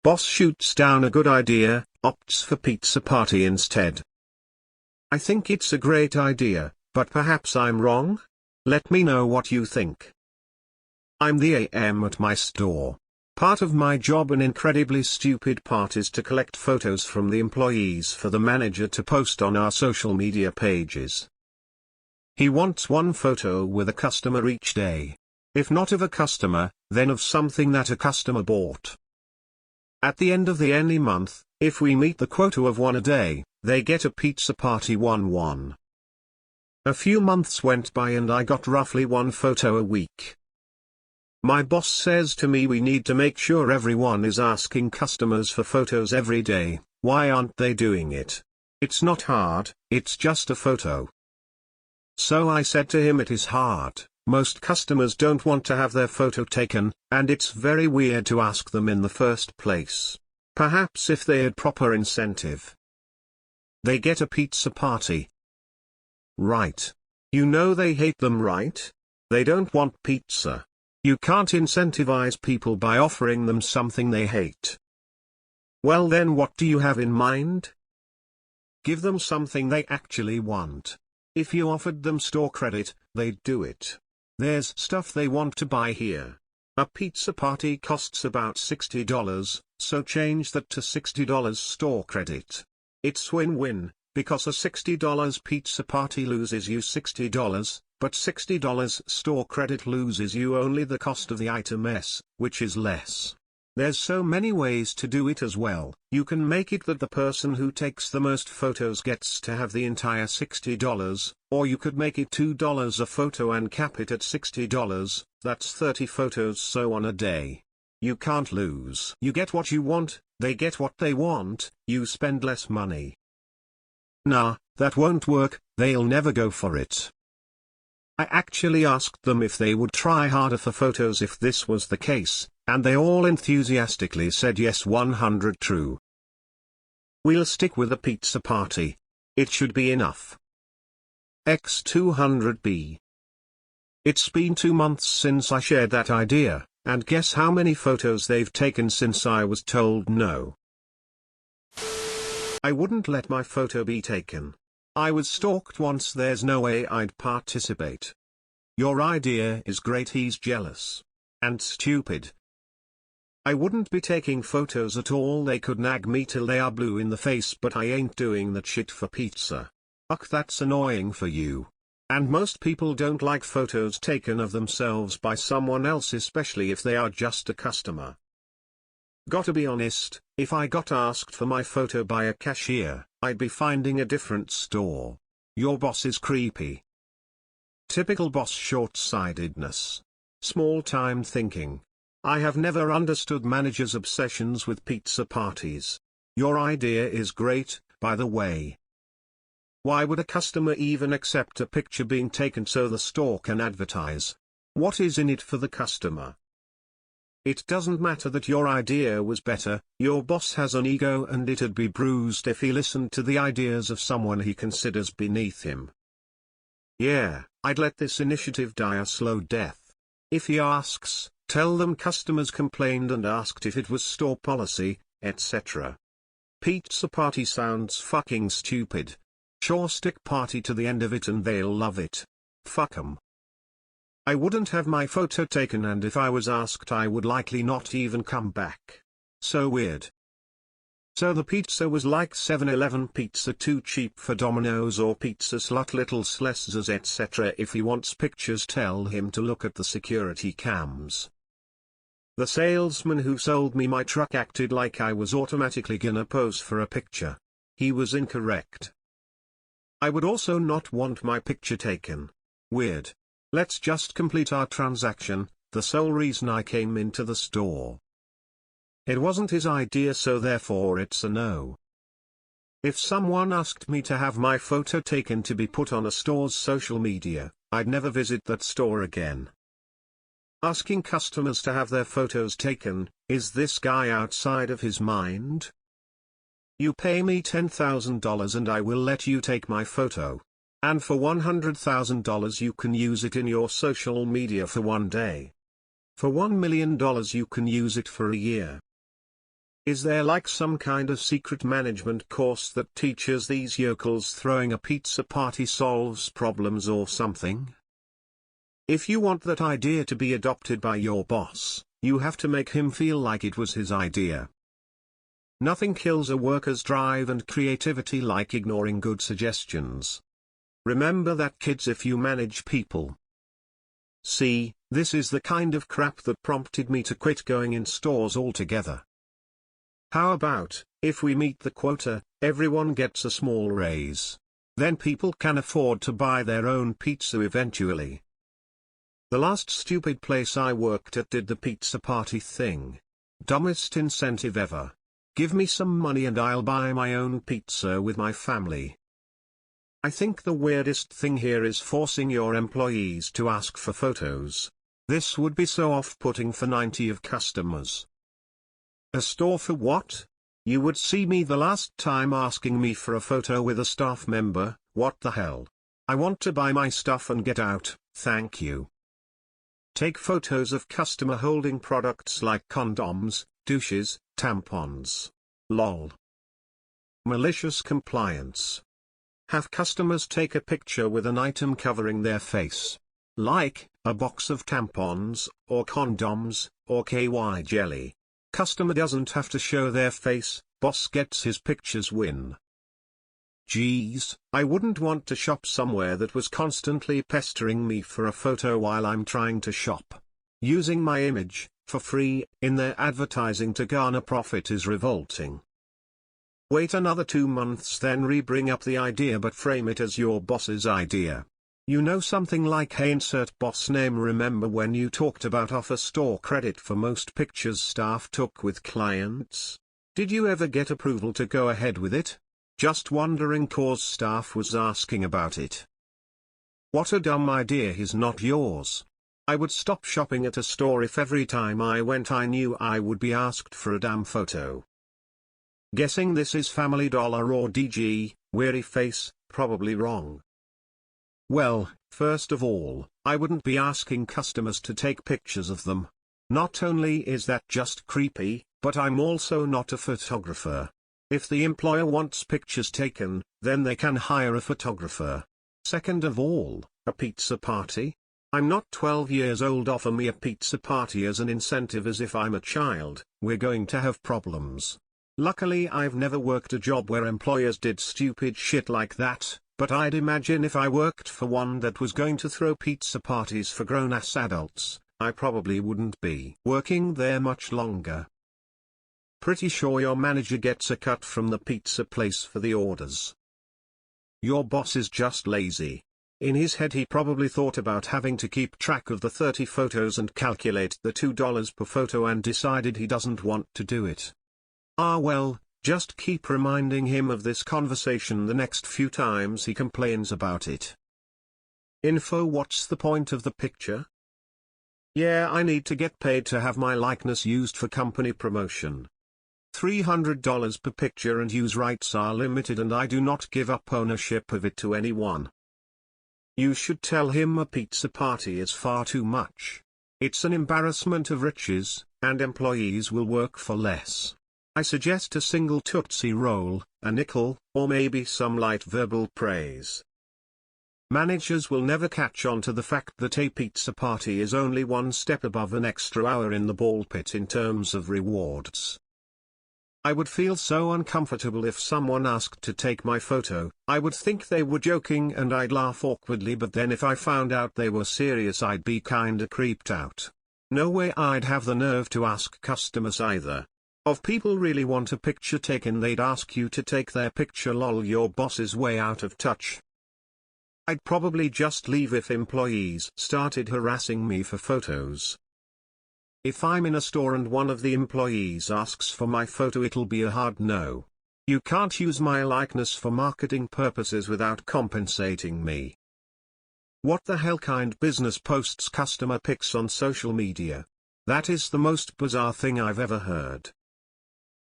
Boss shoots down a good idea, opts for pizza party instead. I think it's a great idea, but perhaps I'm wrong? Let me know what you think. I'm the AM at my store. Part of my job, an incredibly stupid part, is to collect photos from the employees for the manager to post on our social media pages. He wants one photo with a customer each day. If not of a customer, then of something that a customer bought. At the end of any month, if we meet the quota of one a day, they get a pizza party 1-1. A few months went by and I got roughly one photo a week. My boss says to me, we need to make sure everyone is asking customers for photos every day. Why aren't they doing it? It's not hard, it's just a photo. So I said to him, it is hard. Most customers don't want to have their photo taken, and it's very weird to ask them in the first place. Perhaps if they had proper incentive, they get a pizza party. Right. You know they hate them, right? They don't want pizza. You can't incentivize people by offering them something they hate. Well then, what do you have in mind? Give them something they actually want. If you offered them store credit, they'd do it. There's stuff they want to buy here. A pizza party costs about $60, so change that to $60 store credit. It's win-win, because a $60 pizza party loses you $60, but $60 store credit loses you only the cost of the item S, which is less. There's so many ways to do it as well. You can make it that the person who takes the most photos gets to have the entire $60, or you could make it $2 a photo and cap it at $60, that's 30 photos so on a day. You can't lose. You get what you want, they get what they want, you spend less money. Nah, that won't work, they'll never go for it. I actually asked them if they would try harder for photos if this was the case, and they all enthusiastically said yes, 100 true. We'll stick with a pizza party. It should be enough. X200B. It's been 2 months since I shared that idea, and guess how many photos they've taken since I was told no. I wouldn't let my photo be taken. I was stalked once, there's no way I'd participate. Your idea is great, he's jealous. And stupid. I wouldn't be taking photos at all, they could nag me till they are blue in the face, but I ain't doing that shit for pizza. Ugh, that's annoying for you. And most people don't like photos taken of themselves by someone else, especially if they are just a customer. Gotta be honest, if I got asked for my photo by a cashier, I'd be finding a different store. Your boss is creepy. Typical boss short-sightedness. Small-time thinking. I have never understood managers' obsessions with pizza parties. Your idea is great, by the way. Why would a customer even accept a picture being taken so the store can advertise? What is in it for the customer? It doesn't matter that your idea was better, your boss has an ego and it'd be bruised if he listened to the ideas of someone he considers beneath him. Yeah, I'd let this initiative die a slow death. If he asks, tell them customers complained and asked if it was store policy, etc. Pizza party sounds fucking stupid. Sure, stick party to the end of it and they'll love it. Fuck 'em. I wouldn't have my photo taken, and if I was asked I would likely not even come back. So weird. So the pizza was like 7-Eleven pizza, too cheap for Domino's, or pizza slut little slessers etc. If he wants pictures, tell him to look at the security cams. The salesman who sold me my truck acted like I was automatically gonna pose for a picture. He was incorrect. I would also not want my picture taken. Weird. Let's just complete our transaction, the sole reason I came into the store. It wasn't his idea, so therefore it's a no. If someone asked me to have my photo taken to be put on a store's social media, I'd never visit that store again. Asking customers to have their photos taken, is this guy outside of his mind? You pay me $10,000 and I will let you take my photo. And for $100,000 you can use it in your social media for one day. For $1 million you can use it for a year. Is there like some kind of secret management course that teaches these yokels throwing a pizza party solves problems or something? If you want that idea to be adopted by your boss, you have to make him feel like it was his idea. Nothing kills a worker's drive and creativity like ignoring good suggestions. Remember that, kids, if you manage people. See, this is the kind of crap that prompted me to quit going in stores altogether. How about, if we meet the quota, everyone gets a small raise? Then people can afford to buy their own pizza eventually. The last stupid place I worked at did the pizza party thing. Dumbest incentive ever. Give me some money and I'll buy my own pizza with my family. I think the weirdest thing here is forcing your employees to ask for photos. This would be so off-putting for 90 of customers. A store for what? You would see me the last time asking me for a photo with a staff member. What the hell? I want to buy my stuff and get out, thank you. Take photos of customer holding products like condoms, douches, tampons. Lol. Malicious compliance. Have customers take a picture with an item covering their face. Like, a box of tampons, or condoms, or KY jelly. Customer doesn't have to show their face, boss gets his pictures win. Geez, I wouldn't want to shop somewhere that was constantly pestering me for a photo while I'm trying to shop. Using my image, for free, in their advertising to garner profit is revolting. Wait another 2 months, then re-bring up the idea but frame it as your boss's idea. You know, something like, hey, insert boss name. Remember when you talked about offer store credit for most pictures staff took with clients? Did you ever get approval to go ahead with it? Just wondering, cause staff was asking about it. What a dumb idea is not yours. I would stop shopping at a store if every time I went I knew I would be asked for a damn photo. Guessing this is Family Dollar or DG, weary face, probably wrong. Well, first of all, I wouldn't be asking customers to take pictures of them. Not only is that just creepy, but I'm also not a photographer. If the employer wants pictures taken, then they can hire a photographer. Second of all, a pizza party? I'm not 12 years old. Offer me a pizza party as an incentive as if I'm a child. We're going to have problems. Luckily I've never worked a job where employers did stupid shit like that. But I'd imagine if I worked for one that was going to throw pizza parties for grown-ass adults, I probably wouldn't be working there much longer. Pretty sure your manager gets a cut from the pizza place for the orders. Your boss is just lazy. In his head he probably thought about having to keep track of the 30 photos and calculate the $2 per photo and decided he doesn't want to do it. Ah well. Just keep reminding him of this conversation the next few times he complains about it. Info: what's the point of the picture? Yeah, I need to get paid to have my likeness used for company promotion. $300 per picture and use rights are limited and I do not give up ownership of it to anyone. You should tell him a pizza party is far too much. It's an embarrassment of riches, and employees will work for less. I suggest a single Tootsie Roll, a nickel, or maybe some light verbal praise. Managers will never catch on to the fact that a pizza party is only one step above an extra hour in the ball pit in terms of rewards. I would feel so uncomfortable if someone asked to take my photo. I would think they were joking and I'd laugh awkwardly, but then if I found out they were serious I'd be kinda creeped out. No way I'd have the nerve to ask customers either. If people really want a picture taken they'd ask you to take their picture. Lol, your boss is way out of touch. I'd probably just leave if employees started harassing me for photos. If I'm in a store and one of the employees asks for my photo it'll be a hard no. You can't use my likeness for marketing purposes without compensating me. What the hell kind business posts customer pics on social media? That is the most bizarre thing I've ever heard.